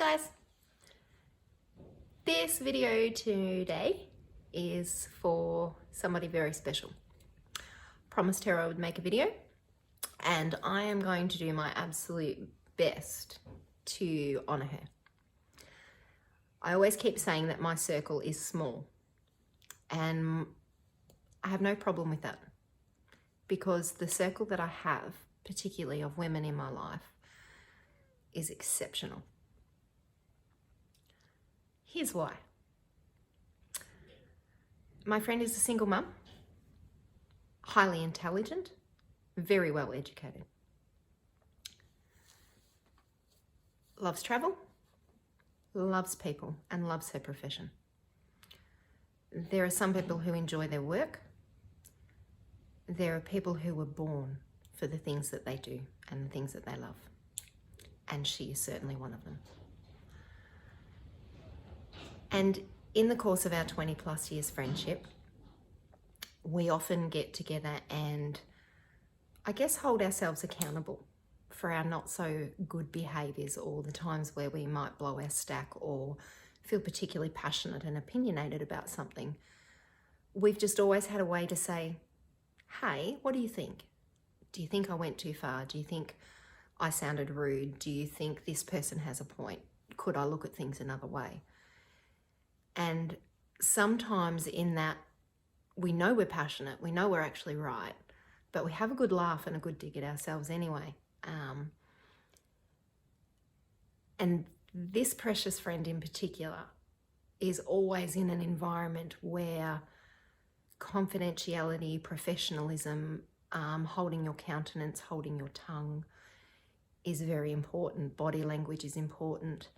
guys! This video today is for somebody very special. Promised her I would make a video, and I am going to do my absolute best to honor her. I always keep saying that my circle is small, and I have no problem with that, because the circle that I have, particularly of women in my life, is exceptional. Here's why. My friend is a single mum, highly intelligent, very well educated, loves travel, loves people, and loves her profession. There are some people who enjoy their work. There are people who were born for the things that they do and the things that they love. And she is certainly one of them. And in the course of our 20 plus years friendship, we often get together and I guess hold ourselves accountable for our not so good behaviours, or the times where we might blow our stack or feel particularly passionate and opinionated about something. We've just always had a way to say, hey, what do you think? Do you think I went too far? Do you think I sounded rude? Do you think this person has a point? Could I look at things another way? And sometimes in that, we know we're passionate, we know we're actually right, but we have a good laugh and a good dig at ourselves anyway. And this precious friend in particular is always in an environment where confidentiality, professionalism, holding your countenance, holding your tongue is very important. Body language is important.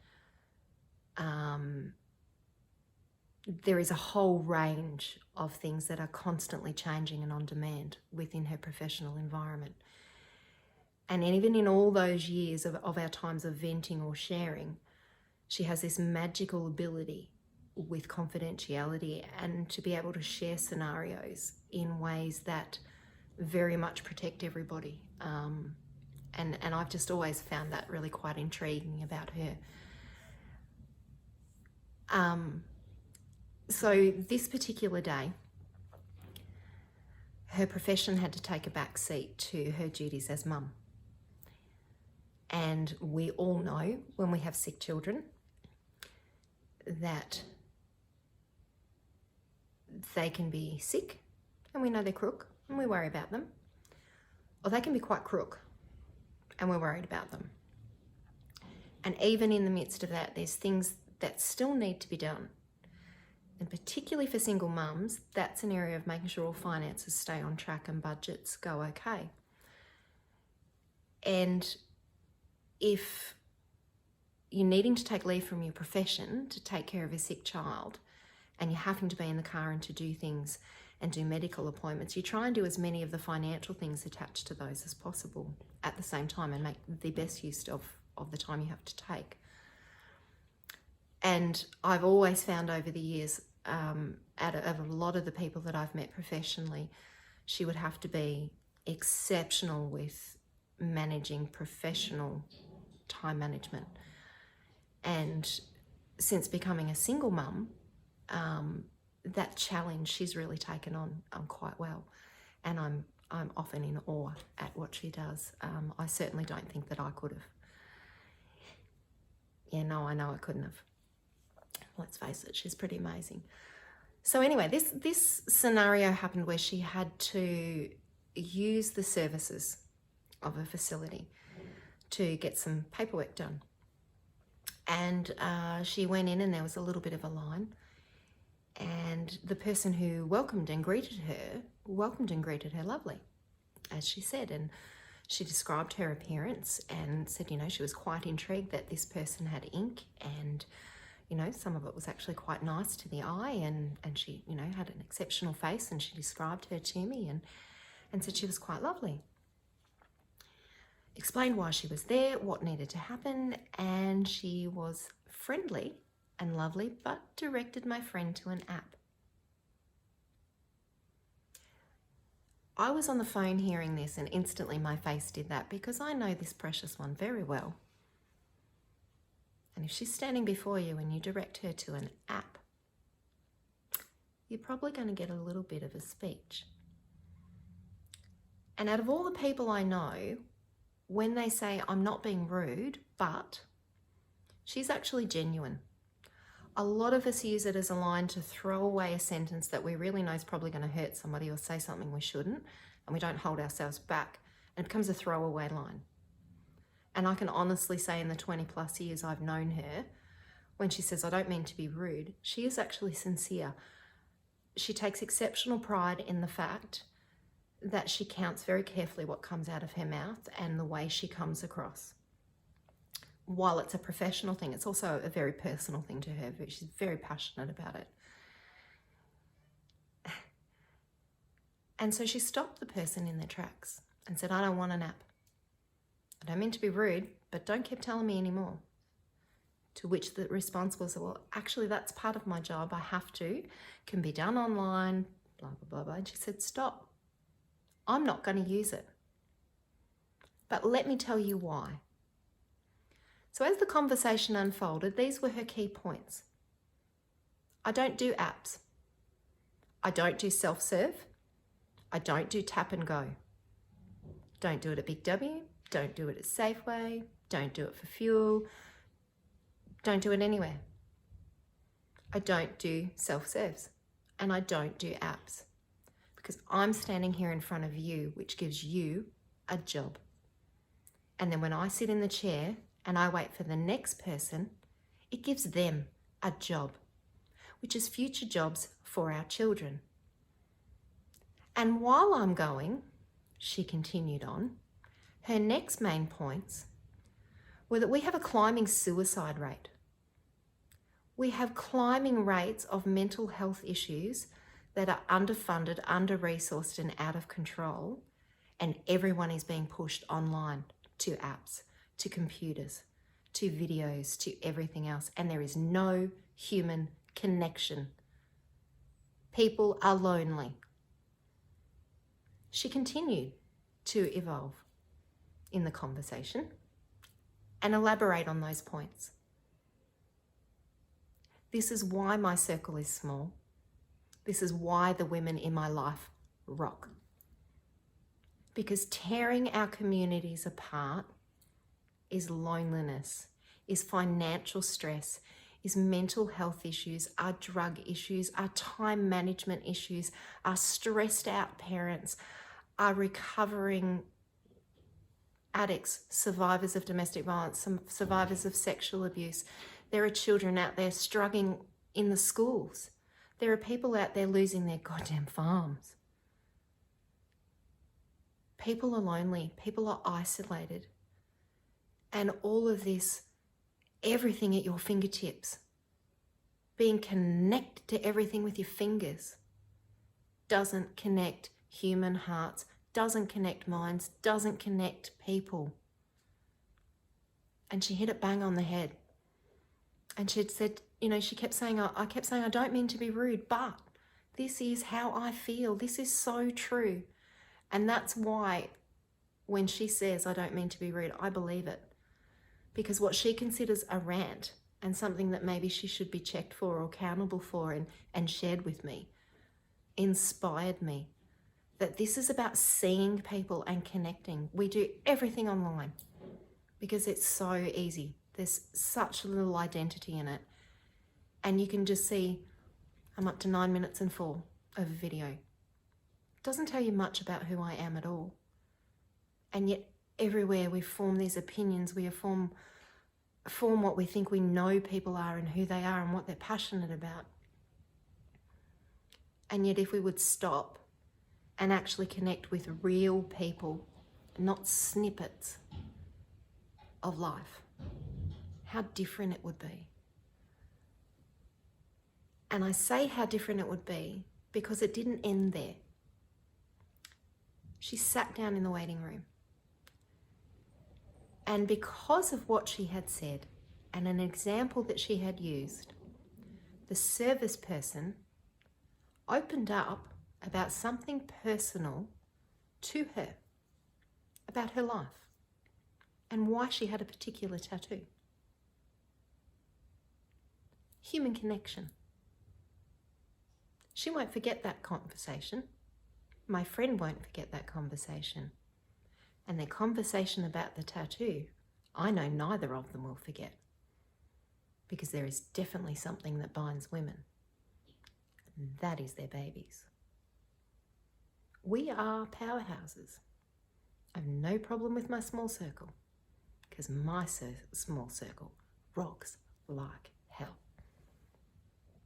There is a whole range of things that are constantly changing and on demand within her professional environment. And even in all those years of our times of venting or sharing, she has this magical ability with confidentiality and to be able to share scenarios in ways that very much protect everybody. And I've just always found that really quite intriguing about her. So this particular day, her profession had to take a back seat to her duties as mum. And we all know when we have sick children that they can be sick and we know they're crook and we worry about them. Or they can be quite crook and we're worried about them. And even in the midst of that, there's things that still need to be done. And particularly for single mums, that's an area of making sure all finances stay on track and budgets go okay. And if you're needing to take leave from your profession to take care of a sick child, and you're having to be in the car and to do things and do medical appointments, you try and do as many of the financial things attached to those as possible at the same time and make the best use of the time you have to take. And I've always found over the years, out of a lot of the people that I've met professionally, she would have to be exceptional with managing professional time management. And since becoming a single mum, that challenge she's really taken on quite well. And I'm often in awe at what she does. I certainly don't think that I could have. Yeah, no, I know I couldn't have. Let's face it, she's pretty amazing. So anyway, this scenario happened where she had to use the services of a facility to get some paperwork done. And she went in and there was a little bit of a line. And the person who welcomed and greeted her lovely, as she said. And she described her appearance and said, she was quite intrigued that this person had ink, and some of it was actually quite nice to the eye, and she, had an exceptional face, and she described her to me and said she was quite lovely. Explained why she was there, what needed to happen, and she was friendly and lovely, but directed my friend to an app. I was on the phone hearing this, and instantly my face did that, because I know this precious one very well. And if she's standing before you and you direct her to an app, you're probably going to get a little bit of a speech. And out of all the people I know, when they say, I'm not being rude, but she's actually genuine. A lot of us use it as a line to throw away a sentence that we really know is probably going to hurt somebody or say something we shouldn't, and we don't hold ourselves back, and it becomes a throwaway line. And I can honestly say in the 20 plus years I've known her, when she says, I don't mean to be rude, she is actually sincere. She takes exceptional pride in the fact that she counts very carefully what comes out of her mouth and the way she comes across. While it's a professional thing, it's also a very personal thing to her. She's very passionate about it. And so she stopped the person in their tracks and said, I don't want an app. I don't mean to be rude, but don't keep telling me anymore. To which the response was, well, actually, that's part of my job. I have to. Can be done online, blah, blah, blah, blah. And she said, stop. I'm not going to use it. But let me tell you why. So as the conversation unfolded, these were her key points. I don't do apps. I don't do self-serve. I don't do tap and go. Don't do it at Big W. Don't do it at Safeway. Don't do it for fuel. Don't do it anywhere. I don't do self-serves. And I don't do apps. Because I'm standing here in front of you, which gives you a job. And then when I sit in the chair and I wait for the next person, it gives them a job, which is future jobs for our children. And while I'm going, she continued on, her next main points were that we have a climbing suicide rate. We have climbing rates of mental health issues that are underfunded, under-resourced and out of control, and everyone is being pushed online to apps, to computers, to videos, to everything else, and there is no human connection. People are lonely. She continued to evolve in the conversation and elaborate on those points. This is why my circle is small. This is why the women in my life rock. Because tearing our communities apart is loneliness, is financial stress, is mental health issues, are drug issues, are time management issues, are stressed out parents, are recovering addicts, survivors of domestic violence, some survivors of sexual abuse. There are children out there struggling in the schools. There are people out there losing their goddamn farms. People are lonely. People are isolated. And all of this, everything at your fingertips, being connected to everything with your fingers, doesn't connect human hearts, doesn't connect minds, doesn't connect people. And she hit it bang on the head. And she'd said, she kept saying, I kept saying, I don't mean to be rude, but this is how I feel. This is so true. And that's why when she says, I don't mean to be rude, I believe it. Because what she considers a rant and something that maybe she should be checked for or accountable for and shared with me, inspired me. That this is about seeing people and connecting. We do everything online because it's so easy. There's such little identity in it. And you can just see, I'm up to 9 minutes and 4 of a video. It doesn't tell you much about who I am at all. And yet everywhere we form these opinions, we form what we think we know people are and who they are and what they're passionate about. And yet if we would stop and actually connect with real people, not snippets of life, how different it would be. And I say how different it would be because it didn't end there. She sat down in the waiting room. And because of what she had said and an example that she had used, the service person opened up about something personal to her, about her life and why she had a particular tattoo. human connection. She won't forget that conversation. My friend won't forget that conversation. And their conversation about the tattoo, I know neither of them will forget, because there is definitely something that binds women. And that is their babies. We are powerhouses. I have no problem with my small circle, because my small circle rocks like hell.